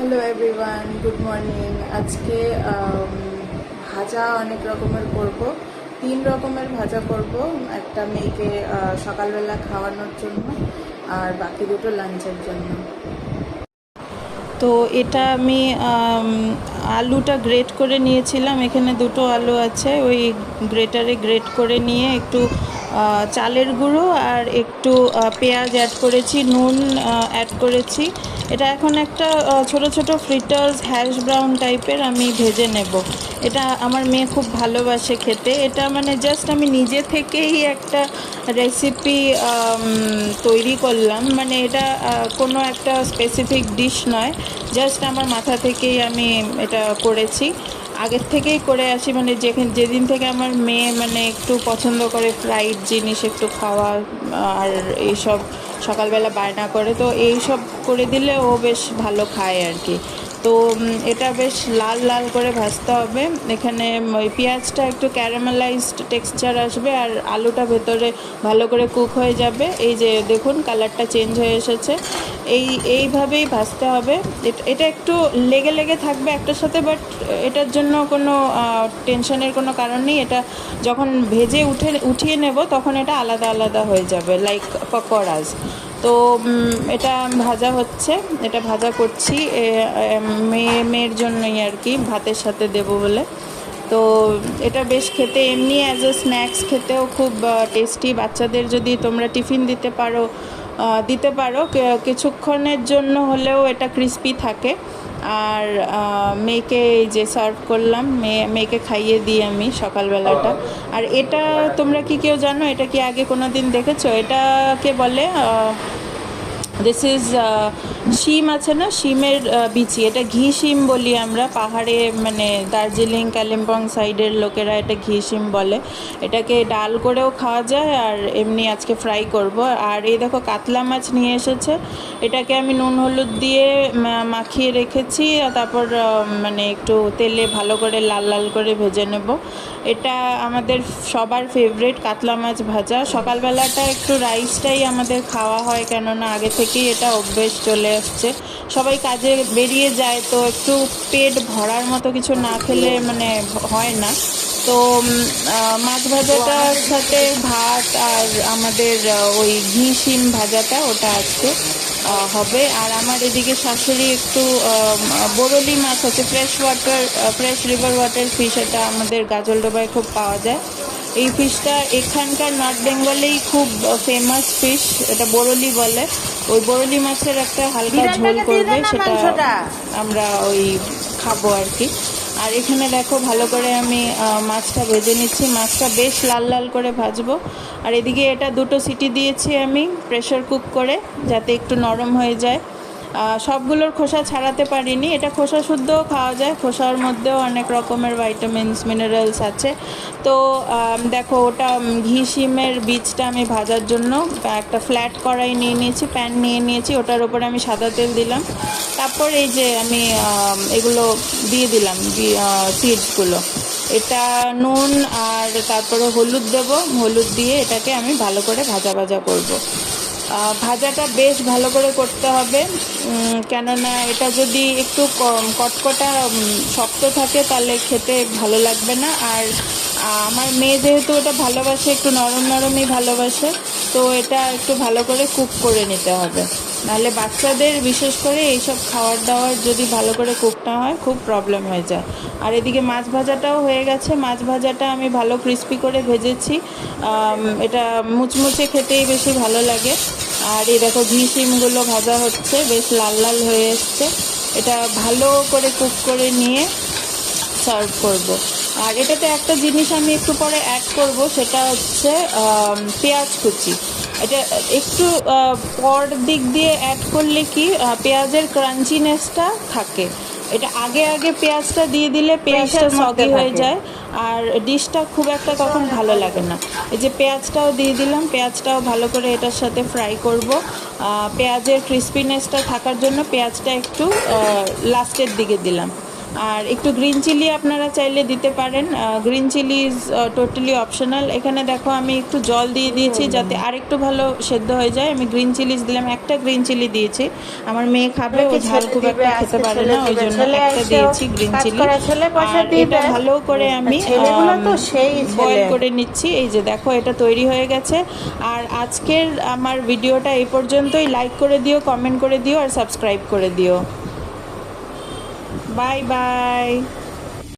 Hello everyone, good morning. আজকে ভাজা অনেক রকমের করব। 3 রকমের ভাজা করব। একটা মেয়েকে সকালবেলা খাওয়ানোর জন্য, আর বাকি দুটো লাঞ্চের জন্য। তো এটা আমি আলুটা গ্রেট করে নিয়েছিলাম। এখানে দুটো আলু আছে, ওই গ্রেটারে গ্রেট করে নিয়ে একটু চালের গুঁড়ো আর একটু পেঁয়াজ অ্যাড করেছি, নুন অ্যাড করেছি। এটা এখন একটা ছোট ছোট ফ্রিটার্স হ্যাশ ব্রাউন টাইপের আমি ভেজে নেব। এটা আমার মেয়ে খুব ভালোবাসে খেতে। এটা মানে জাস্ট আমি নিজে থেকেই একটা রেসিপি তৈরি করলাম। মানে এটা কোনো একটা স্পেসিফিক ডিশ নয়, জাস্ট আমার মাথা থেকেই আমি এটা করেছি। আগের থেকেই করে আসি, মানে যেদিন থেকে আমার মেয়ে মানে একটু পছন্দ করে ফ্রাইড জিনিস একটু খাওয়া, আর এইসব সকালবেলা বায়না করে, তো এই সব করে দিলে ও বেশ ভালো খায় আর কি। তো এটা বেশ লাল লাল করে ভাজতে হবে। এখানে ওই পেঁয়াজটা একটু ক্যারামেলাইজড টেক্সচার আসবে, আর আলুটা ভেতরে ভালো করে কুক হয়ে যাবে। এই যে দেখুন কালারটা চেঞ্জ হয়ে এসেছে। এইভাবেই ভাজতে হবে। এটা একটু লেগে লেগে থাকবে একটার সাথে, বাট এটার জন্য কোনো টেনশনের কোনো কারণ নেই। এটা যখন ভেজে উঠিয়ে নেব তখন এটা আলাদা আলাদা হয়ে যাবে, লাইক পকোড়াস। তো এটা ভাজা হচ্ছে, এটা ভাজা করছি মেয়ের জন্যই আর কি, ভাতের সাথে দেবো বলে। তো এটা বেশ খেতে, এমনি অ্যাজ এ স্ন্যাক্স খেতেও খুব টেস্টি। বাচ্চাদের যদি তোমরা টিফিন দিতে পারো কিছুক্ষণের জন্য হলেও, এটা ক্রিস্পি থাকে। আর মেয়েকে এই যে সার্ভ করলাম, মেয়েকে খাইয়ে দিই আমি সকালবেলাটা। আর এটা তোমরা কি কেউ জানো, এটা কি আগে কোনো দিন দেখেছো? এটাকে বলে দিস ইজ শিম আছে না, শিমের বিচি। এটা ঘি শিম বলি আমরা পাহাড়ে, মানে দার্জিলিং কালিম্পং সাইডের লোকেরা এটা ঘি শিম বলে। এটাকে ডাল করেও খাওয়া যায়, আর এমনি আজকে ফ্রাই করব। আর এই দেখো কাতলা মাছ নিয়ে এসেছে, এটাকে আমি নুন হলুদ দিয়ে মাখিয়ে রেখেছি, তারপর মানে একটু তেলে ভালো করে লাল লাল করে ভেজে নেব। এটা আমাদের সবার ফেভারিট কাতলা মাছ ভাজা। সকালবেলাটা একটু রাইসটাই আমাদের খাওয়া হয়, কেননা আগে থেকেই এটা অভ্যেস চলে আসছে। সবাই কাজে বেরিয়ে যায়, তো একটু পেট ভরার মতো কিছু না খেলে মানে হয় না। তো মাছ ভাজাটার সাথে ভাত আর আমাদের ওই ঘি শিম ভাজাটা, ওটা আজকে হবে। আর আমার এদিকে শাশুড়ি একটু বরলি মাছ আছে, ফ্রেশ রিভার ওয়াটার ফিশ, এটা আমাদের গাজলডোবায় খুব পাওয়া যায়। এই ফিশটা এখানকার নর্থ বেঙ্গলেই খুব ফেমাস ফিশ, এটা বরলি বলে। ওই বরলি মাছের একটা হালকা ঝোল করবে, সেটা আমরা ওই খাবো আর কি। আর এখানে দেখো ভালো করে আমি মাছটা ভেজে নিচ্ছি, মাছটা বেশ লাল লাল করে ভাজবো। আর এদিকে এটা দুটো সিটি দিয়েছি আমি প্রেশার কুক করে, যাতে একটু নরম হয়ে যায়। সবগুলোর খোসা ছাড়াতে পারিনি, এটা খোসা শুদ্ধও খাওয়া যায়, খোসার মধ্যেও অনেক রকমের ভাইটামিনস মিনারেলস আছে। তো দেখো ওটা ঘি শিমের বীজটা আমি ভাজার জন্য একটা ফ্ল্যাট কড়াই নিয়ে নিয়েছি, প্যান নিয়ে নিয়েছি, ওটার উপরে আমি সাদা তেল দিলাম। তারপর এই যে আমি এগুলো দিয়ে দিলাম, সিডসগুলো। এটা নুন আর তারপরে হলুদ দেবো, হলুদ দিয়ে এটাকে আমি ভালো করে ভাজা ভাজা করব। ভাজাটা বেশ ভালো করে করতে হবে, কেননা এটা যদি একটু কটকটা শক্ত থাকে তাহলে খেতে ভালো লাগবে না। আর আমার মেয়ে যেহেতু এটা ভালোবাসে, একটু নরম নরমই ভালোবাসে, তো এটা একটু ভালো করে কুক করে নিতে হবে। নাহলে বাচ্চাদের বিশেষ করে এইসব খাবার দাবার যদি ভালো করে কুক না হয় খুব প্রবলেম হয়ে যায়। আর এদিকে মাছ ভাজাটাও হয়ে গেছে, মাছ ভাজাটা আমি ভালো ক্রিস্পি করে ভেজেছি। এটা মুচমুচে খেতেই বেশি ভালো লাগে। আর এই দেখো ঘি শিমগুলো ভাজা হচ্ছে, বেশ লাল লাল হয়ে এসছে। এটা ভালো করে কুক করে নিয়ে সার্ভ করব। আর এটাতে একটা জিনিস আমি একটু পরে অ্যাড করব, সেটা হচ্ছে পেঁয়াজ কুচি। এটা একটু পর দিক দিয়ে অ্যাড করলে কি পেঁয়াজের ক্রাঞ্চিনেসটা থাকে। এটা আগে আগে পেঁয়াজটা দিয়ে দিলে পেঁয়াজটা সগি হয়ে যায়, আর ডিশটা খুব একটা তখন ভালো লাগে না। এই যে পেঁয়াজটাও দিয়ে দিলাম, পেঁয়াজটাও ভালো করে এটার সাথে ফ্রাই করব। পেঁয়াজের ক্রিস্পিনেসটা থাকার জন্য পেঁয়াজটা একটু লাস্টের দিকে দিলাম। আর একটু গ্রিন চিলি আপনারা চাইলে দিতে পারেন, green chilli is totally optional. এখানে দেখো আমি একটু জল দিয়ে দিয়েছি যাতে আরেকটু ভালো সেদ্ধ হয়ে যায়। আমি গ্রিন চিলিস দিলাম, একটা গ্রিন চিলি দিয়েছি, আমার মেয়ে খাবে, ও ঝাল খুব একটা খেতে পারে না, ওই জন্য একটা দিয়েছি গ্রিন চিলি। আর এটা ভালো করে আমি বয়েল করে নিচ্ছি। এই যে দেখো এটা তৈরি হয়ে গেছে। আর আজকের আমার ভিডিওটা এই পর্যন্তই। লাইক করে দিও, কমেন্ট করে দিও আর সাবস্ক্রাইব করে দিও। Bye bye.